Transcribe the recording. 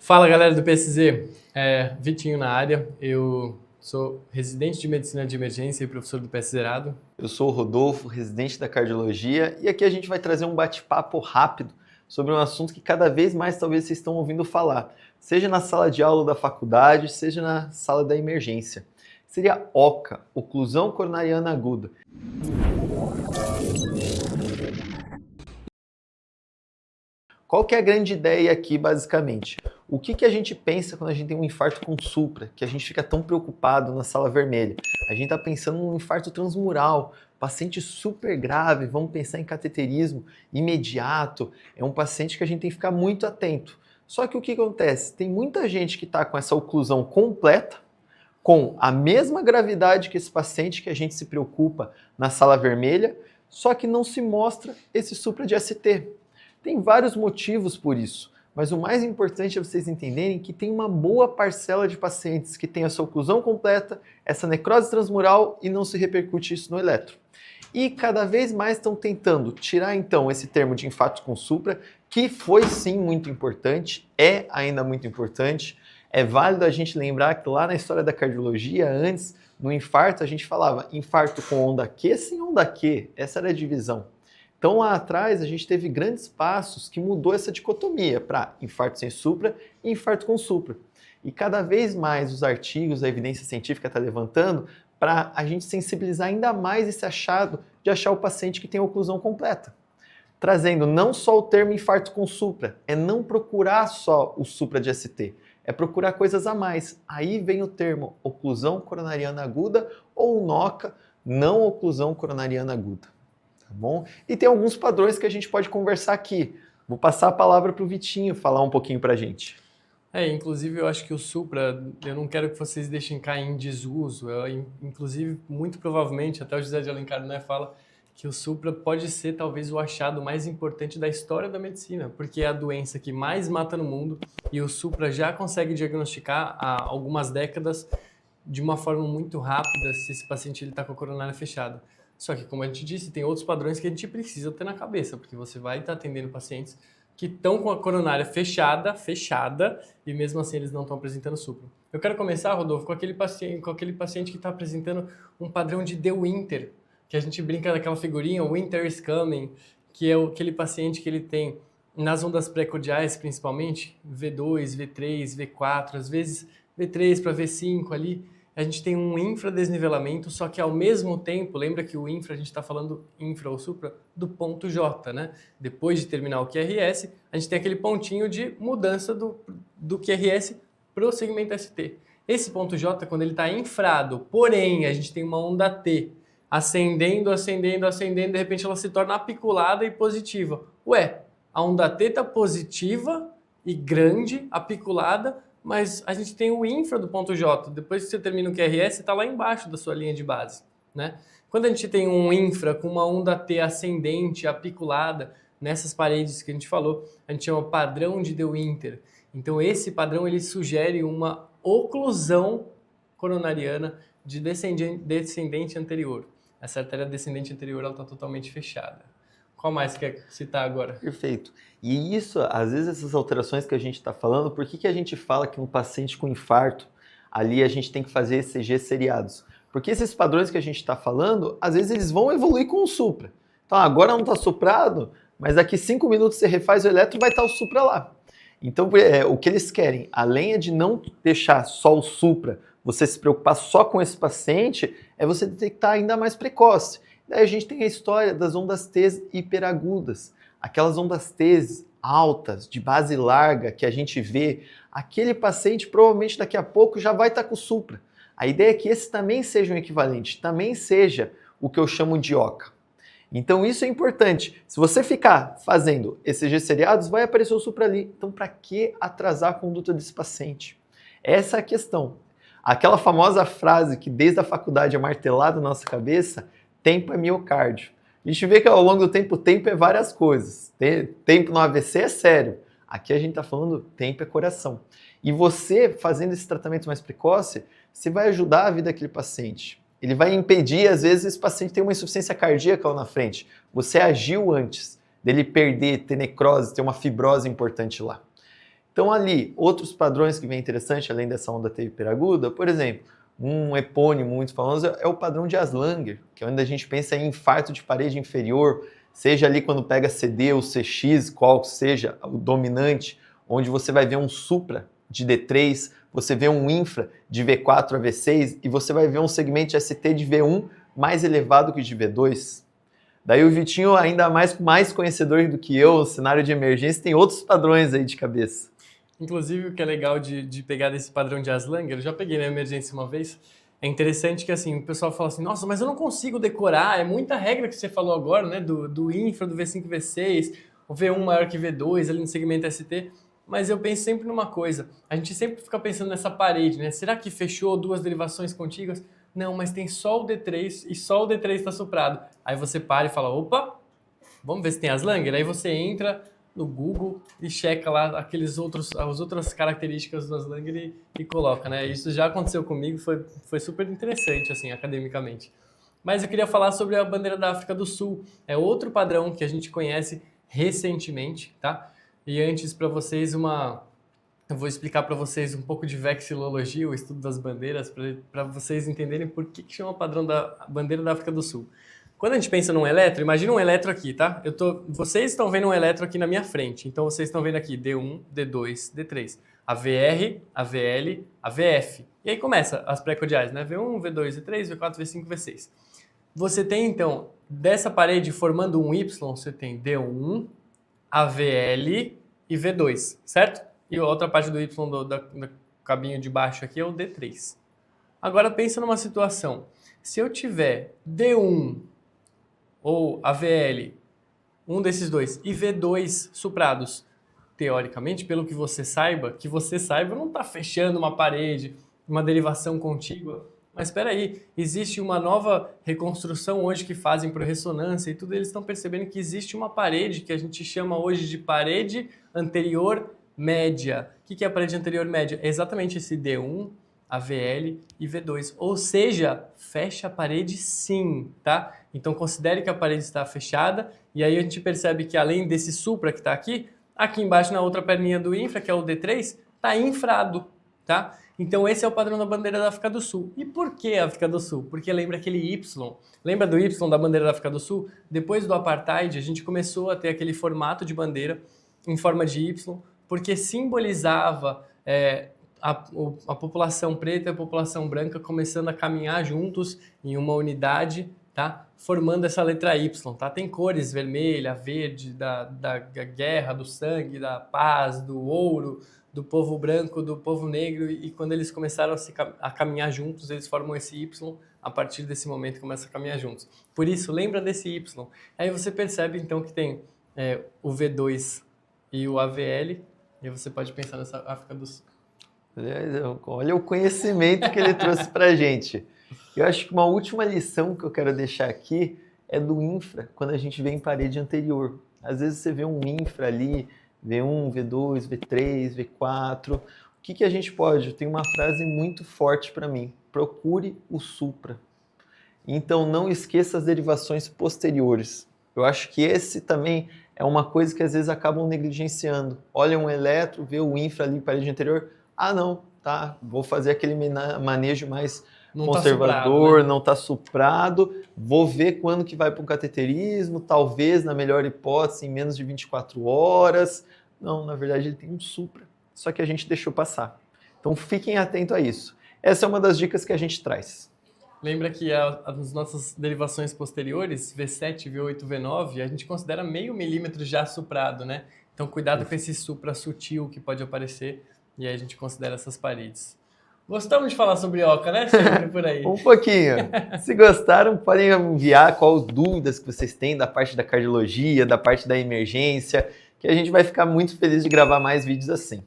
Fala galera do PSZ, Vitinho na área, eu sou residente de Medicina de Emergência e professor do PSZ Zerado. Eu sou o Rodolfo, residente da Cardiologia, e aqui a gente vai trazer um bate-papo rápido sobre um assunto que cada vez mais talvez vocês estão ouvindo falar, seja na sala de aula da faculdade, seja na sala da emergência. Seria OCA, Oclusão Coronariana Aguda. Qual que é a grande ideia aqui, basicamente? O que a gente pensa quando a gente tem um infarto com supra, que a gente fica tão preocupado na sala vermelha? A gente está pensando num infarto transmural, paciente super grave, vamos pensar em cateterismo imediato, é um paciente que a gente tem que ficar muito atento. Só que o que acontece? Tem muita gente que está com essa oclusão completa, com a mesma gravidade que esse paciente que a gente se preocupa na sala vermelha, só que não se mostra esse supra de ST. Tem vários motivos por isso, mas o mais importante é vocês entenderem que tem uma boa parcela de pacientes que tem essa oclusão completa, essa necrose transmural e não se repercute isso no eletro. E cada vez mais estão tentando tirar então esse termo de infarto com supra, que foi sim muito importante, é ainda muito importante. É válido a gente lembrar que lá na história da cardiologia, antes, no infarto, a gente falava infarto com onda Q sem onda Q, essa era a divisão. Então lá atrás a gente teve grandes passos que mudou essa dicotomia para infarto sem supra e infarto com supra. E cada vez mais os artigos, a evidência científica está levantando para a gente sensibilizar ainda mais esse achado de achar o paciente que tem oclusão completa. Trazendo não só o termo infarto com supra, é não procurar só o supra de ST, é procurar coisas a mais. Aí vem o termo oclusão coronariana aguda ou NOCA, não oclusão coronariana aguda. Tá bom? E tem alguns padrões que a gente pode conversar aqui. Vou passar a palavra para o Vitinho falar um pouquinho para a gente. Inclusive eu acho que o supra, eu não quero que vocês deixem cair em desuso. Inclusive, muito provavelmente, até o José de Alencar, né, fala que o supra pode ser talvez o achado mais importante da história da medicina, porque é a doença que mais mata no mundo e o supra já consegue diagnosticar há algumas décadas de uma forma muito rápida se esse paciente está com a coronária fechada. Só que, como a gente disse, tem outros padrões que a gente precisa ter na cabeça, porque você vai estar atendendo pacientes que estão com a coronária fechada, e mesmo assim eles não estão apresentando supra. Eu quero começar, Rodolfo, com aquele paciente que está apresentando um padrão de The Winter, que a gente brinca daquela figurinha, Winter is Coming, que é aquele paciente que ele tem, nas ondas pré-cordiais principalmente, V2, V3, V4, às vezes V3 para V5 ali, a gente tem um infradesnivelamento, só que ao mesmo tempo, lembra que o infra, a gente está falando infra ou supra do ponto J, né? Depois de terminar o QRS, a gente tem aquele pontinho de mudança do QRS para o segmento ST. Esse ponto J, quando ele está infrado, porém a gente tem uma onda T ascendendo, de repente ela se torna apiculada e positiva. Ué, a onda T está positiva e grande, apiculada, mas a gente tem o infra do ponto J. Depois que você termina o QRS, está lá embaixo da sua linha de base, né? Quando a gente tem um infra com uma onda T ascendente, apiculada, nessas paredes que a gente falou, a gente chama padrão de De Winter. Então esse padrão ele sugere uma oclusão coronariana de descendente anterior. Essa artéria descendente anterior está totalmente fechada. Qual mais quer citar agora? Perfeito. E isso, às vezes, essas alterações que a gente está falando, por que a gente fala que um paciente com infarto, ali a gente tem que fazer ECGs seriados? Porque esses padrões que a gente está falando, às vezes eles vão evoluir com o supra. Então agora não está suprado, mas daqui 5 minutos você refaz o eletro, vai estar o supra lá. Então o que eles querem, além de não deixar só o supra, você se preocupar só com esse paciente, é você detectar ainda mais precoce. Daí a gente tem a história das ondas T hiperagudas, aquelas ondas T altas, de base larga, que a gente vê, aquele paciente provavelmente daqui a pouco já vai estar com supra. A ideia é que esse também seja um equivalente, também seja o que eu chamo de OCA. Então isso é importante. Se você ficar fazendo ECGs seriados, vai aparecer o supra ali. Então para que atrasar a conduta desse paciente? Essa é a questão. Aquela famosa frase que desde a faculdade é martelada na nossa cabeça, tempo é miocárdio. A gente vê que ao longo do tempo é várias coisas. Tempo no AVC é sério. Aqui a gente está falando tempo é coração. E você, fazendo esse tratamento mais precoce, você vai ajudar a vida daquele paciente. Ele vai impedir, às vezes, esse paciente ter uma insuficiência cardíaca lá na frente. Você agiu antes dele perder, ter necrose, ter uma fibrose importante lá. Então ali, outros padrões que vem interessante, além dessa onda T hiperaguda, por exemplo, um epônimo muito famoso é o padrão de Aslanger, que é onde a gente pensa em infarto de parede inferior, seja ali quando pega CD ou CX, qual seja o dominante, onde você vai ver um supra de D3, você vê um infra de V4 a V6 e você vai ver um segmento de ST de V1 mais elevado que o de V2. Daí o Vitinho, ainda mais conhecedor do que eu, o cenário de emergência, tem outros padrões aí de cabeça. Inclusive, o que é legal de pegar desse padrão de Aslanger, eu já peguei na emergência uma vez, é interessante que assim, o pessoal fala assim, nossa, mas eu não consigo decorar, é muita regra que você falou agora, né, do infra, do V5 V6, o V1 maior que V2, ali no segmento ST, mas eu penso sempre numa coisa, a gente sempre fica pensando nessa parede, né, será que fechou duas derivações contíguas? Não, mas tem só o D3 e só o D3 está soprado. Aí você para e fala, opa, vamos ver se tem Aslanger, aí você entra no Google e checa lá as outras características do Aslanger e coloca, né? Isso já aconteceu comigo, foi super interessante, assim, academicamente. Mas eu queria falar sobre a bandeira da África do Sul. É outro padrão que a gente conhece recentemente, tá? E antes, para vocês, eu vou explicar para vocês um pouco de vexilologia, o estudo das bandeiras, para vocês entenderem por que chama padrão da bandeira da África do Sul. Quando a gente pensa num eletro, imagina um eletro aqui, tá? Vocês estão vendo um eletro aqui na minha frente. Então, vocês estão vendo aqui D1, D2, D3. A VR, a VL, a VF. E aí começa as pré-codiais, né? V1, V2, V3, V4, V5, V6. Você tem, então, dessa parede formando um Y, você tem D1, AVL e V2, certo? E a outra parte do Y do cabinho de baixo aqui é o D3. Agora, pensa numa situação. Se eu tiver D1 ou AVL, um desses dois, e V2 suprados, teoricamente, pelo que você saiba não está fechando uma parede, uma derivação contígua, mas espera aí, existe uma nova reconstrução hoje que fazem por ressonância e tudo, eles estão percebendo que existe uma parede que a gente chama hoje de parede anterior média. O que é a parede anterior média? É exatamente esse D1, AVL e V2, ou seja, fecha a parede sim, tá? Então considere que a parede está fechada e aí a gente percebe que além desse supra que está aqui embaixo na outra perninha do infra, que é o D3, está infrado, tá? Então esse é o padrão da bandeira da África do Sul. E por que África do Sul? Porque lembra aquele Y, lembra do Y da bandeira da África do Sul? Depois do Apartheid a gente começou a ter aquele formato de bandeira em forma de Y, porque simbolizava a população preta e a população branca começando a caminhar juntos em uma unidade, tá? Formando essa letra Y, tá? Tem cores vermelha, verde, da guerra, do sangue, da paz, do ouro, do povo branco, do povo negro, e quando eles começaram a caminhar juntos, eles formam esse Y, a partir desse momento começam a caminhar juntos. Por isso, lembra desse Y. Aí você percebe então que tem o V2 e o AVL, e você pode pensar nessa África do Sul. Olha o conhecimento que ele trouxe pra gente. Eu acho que uma última lição que eu quero deixar aqui é do infra, quando a gente vê em parede anterior. Às vezes você vê um infra ali, V1, V2, V3, V4. O que a gente pode? Tem uma frase muito forte para mim. Procure o supra. Então não esqueça as derivações posteriores. Eu acho que esse também é uma coisa que às vezes acabam negligenciando. Olha um eletro, vê o infra ali em parede anterior. Ah, não, tá, vou fazer aquele manejo mais conservador, não está suprado, vou ver quando que vai para um cateterismo, talvez, na melhor hipótese, em menos de 24 horas. Não, na verdade ele tem um supra, só que a gente deixou passar. Então fiquem atentos a isso. Essa é uma das dicas que a gente traz. Lembra que as nossas derivações posteriores, V7, V8, V9, a gente considera meio milímetro já suprado, né? Então cuidado com esse supra sutil que pode aparecer, e aí a gente considera essas paredes. Gostamos de falar sobre oca, né? Sempre por aí. Um pouquinho. Se gostaram, podem enviar quais dúvidas que vocês têm da parte da cardiologia, da parte da emergência, que a gente vai ficar muito feliz de gravar mais vídeos assim.